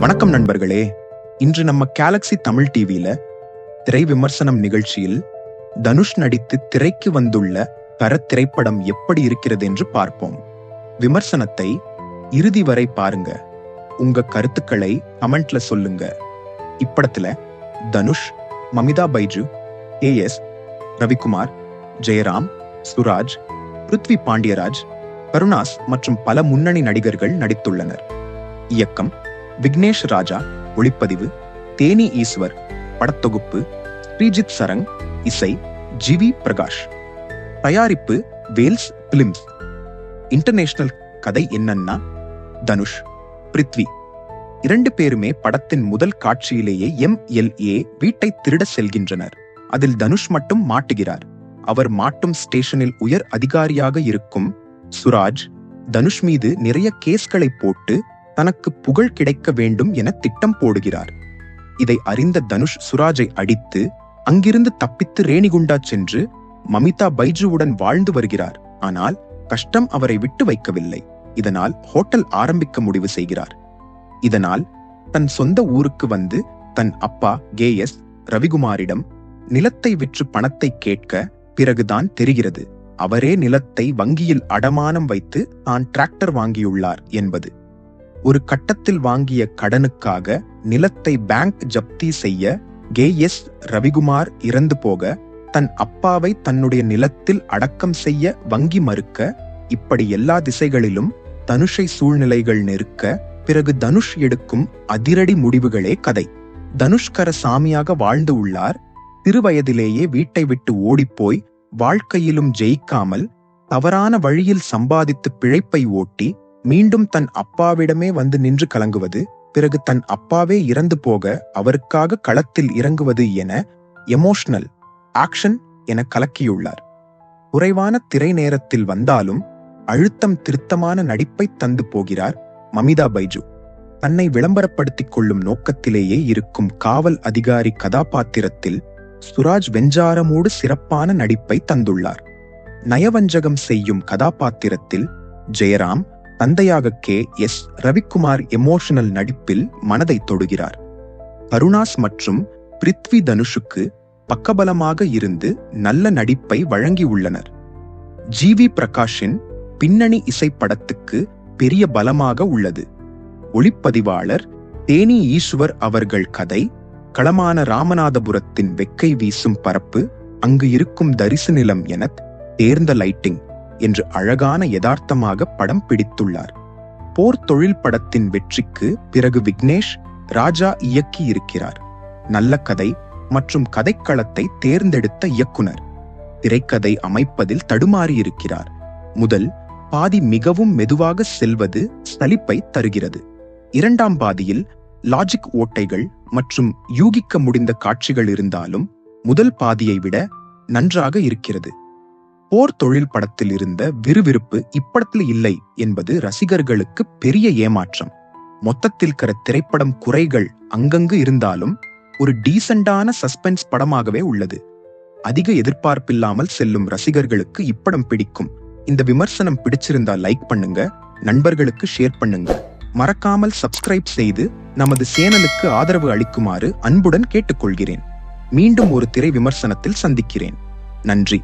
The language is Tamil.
வணக்கம் நண்பர்களே. இன்று நம்ம கேலக்ஸி தமிழ் டிவியில திரை விமர்சனம் நிகழ்ச்சியில் தனுஷ் நடித்து திரைக்கு வந்துள்ள திரைப்படம் எப்படி இருக்கிறது என்று பார்ப்போம். விமர்சனத்தை இறுதி வரை பாருங்க. உங்க கருத்துக்களை கமெண்ட்ல சொல்லுங்க. இப்படத்துல தனுஷ், மமிதா பைஜு, AS ரவிக்குமார், ஜெயராம், சுராஜ், பிருத்வி பாண்டியராஜ், கருணாஸ் மற்றும் பல முன்னணி நடிகர்கள் நடித்துள்ளனர். இயக்கம் விக்னேஷ் ராஜா, ஒளிப்பதிவு தேனி ஈஸ்வர், படத்தொகுப்பு ஸ்ரீஜித் சரங், இசை ஜிவி பிரகாஷ், தயாரிப்பு வேல்ஸ் பிலிம்ஸ். இன்டர்நேஷனல் கதை என்னன்னா, தனுஷ், பிருத்வி இரண்டு பேருமே படத்தின் முதல் காட்சியிலேயே MLA வீட்டை திருட செல்கின்றனர். அதில் தனுஷ் மட்டும் மாட்டுகிறார். அவர் மாட்டும் ஸ்டேஷனில் உயர் அதிகாரியாக இருக்கும் சுராஜ் தனுஷ் மீது நிறைய கேஸ்களை போட்டு தனக்கு புகழ் கிடைக்க வேண்டும் என திட்டம் போடுகிறார். இதை அறிந்த தனுஷ் சுராஜை அடித்து அங்கிருந்து தப்பித்து ரேணிகுண்டா சென்று மமிதா பைஜுவுடன் வாழ்ந்து வருகிறார். ஆனால் கஷ்டம் அவரை விட்டு வைக்கவில்லை. இதனால் ஹோட்டல் ஆரம்பிக்க முடிவு செய்கிறார். இதனால் தன் சொந்த ஊருக்கு வந்து தன் அப்பா KS ரவிக்குமாரிடம் நிலத்தை விற்று பணத்தை கேட்க பிறகுதான் தெரிகிறது அவரே நிலத்தை வங்கியில் அடமானம் வைத்து தான் டிராக்டர் வாங்கியுள்ளார் என்பது. ஒரு கட்டத்தில் வாங்கிய கடனுக்காக நிலத்தை பேங்க் ஜப்தி செய்ய KS ரவிக்குமார் இறந்து போக தன் அப்பாவை தன்னுடைய நிலத்தில் அடக்கம் செய்ய வங்கி மறுக்க, இப்படி எல்லா திசைகளிலும் தனுஷை சூழ்நிலைகள் நெருக்க, பிறகு தனுஷ் எடுக்கும் அதிரடி முடிவுகளே கதை. தனுஷ்கர சாமியாக வாழ்ந்து உள்ளார். சிறுவயதிலேயே வீட்டை விட்டு ஓடிப்போய் வாழ்க்கையிலும் ஜெயிக்காமல் தவறான வழியில் சம்பாதித்து பிழைப்பை ஓட்டி மீண்டும் தன் அப்பாவிடமே வந்து நின்று கலங்குவது, பிறகு தன் அப்பாவே இறந்து போக அவருக்காக களத்தில் இறங்குவது என எமோஷனல் ஆக்ஷன் என கலக்கியுள்ளார். குறைவான திரை நேரத்தில் வந்தாலும் அழுத்தம் திருத்தமான நடிப்பை தந்து போகிறார் மமிதா பைஜு. தன்னை விளம்பரப்படுத்திக் கொள்ளும் நோக்கத்திலேயே இருக்கும் காவல் அதிகாரி கதாபாத்திரத்தில் சுராஜ் வெஞ்சாரமோடு சிறப்பான நடிப்பை தந்துள்ளார். நயவஞ்சகம் செய்யும் கதாபாத்திரத்தில் ஜெயராம் தந்தையாக KS ரவிக்குமார் எமோஷனல் நடிப்பில் மனதை தொடுகிறார். கருணாஸ் மற்றும் பிருத்வி தனுஷுக்கு பக்கபலமாக இருந்து நல்ல நடிப்பை வழங்கியுள்ளனர். ஜிவி பிரகாஷின் பின்னணி இசை படத்துக்கு பெரிய பலமாக உள்ளது. ஒளிப்பதிவாளர் தேனி ஈஸ்வர் அவர்கள் கதை களமான ராமநாதபுரத்தின் வெக்கை வீசும் பரப்பு, அங்கு இருக்கும் தரிசு நிலம் என தேர்ந்த லைட்டிங் என்று அழகான யதார்த்தமாக படம் பிடித்துள்ளார். போர் தொழில் படத்தின் வெற்றிக்கு பிறகு விக்னேஷ் ராஜா இயக்கி இருக்கிறார். நல்ல கதை மற்றும் கதைக்களத்தை தேர்ந்தெடுத்த இயக்குனர். திரைக்கதை அமைப்பதில் தடுமாறி இருக்கிறார். முதல் பாதி மிகவும் மெதுவாக செல்வது சலிப்பை தருகிறது. இரண்டாம் பாதியில் லாஜிக் ஓட்டைகள் மற்றும் யூகிக்க முடிந்த காட்சிகள் இருந்தாலும் முதல் பாதியை விட நன்றாக இருக்கிறது. போர் தொழில் படத்தில் இருந்த விறுவிறுப்பு இப்படத்தில் இல்லை என்பது ரசிகர்களுக்கு பெரிய ஏமாற்றம். மொத்தத்தில் திரைப்படம் குறைகள் அங்கங்கு இருந்தாலும் ஒரு டீசெண்டான சஸ்பென்ஸ் படமாகவே உள்ளது. அதிக எதிர்பார்ப்பில்லாமல் செல்லும் ரசிகர்களுக்கு இப்படம் பிடிக்கும். இந்த விமர்சனம் பிடிச்சிருந்தா லைக் பண்ணுங்க, நண்பர்களுக்கு ஷேர் பண்ணுங்க. மறக்காமல் சப்ஸ்கிரைப் செய்து நமது சேனலுக்கு ஆதரவு அளிக்குமாறு அன்புடன் கேட்டுக்கொள்கிறேன். மீண்டும் ஒரு திரை விமர்சனத்தில் சந்திக்கிறேன். நன்றி.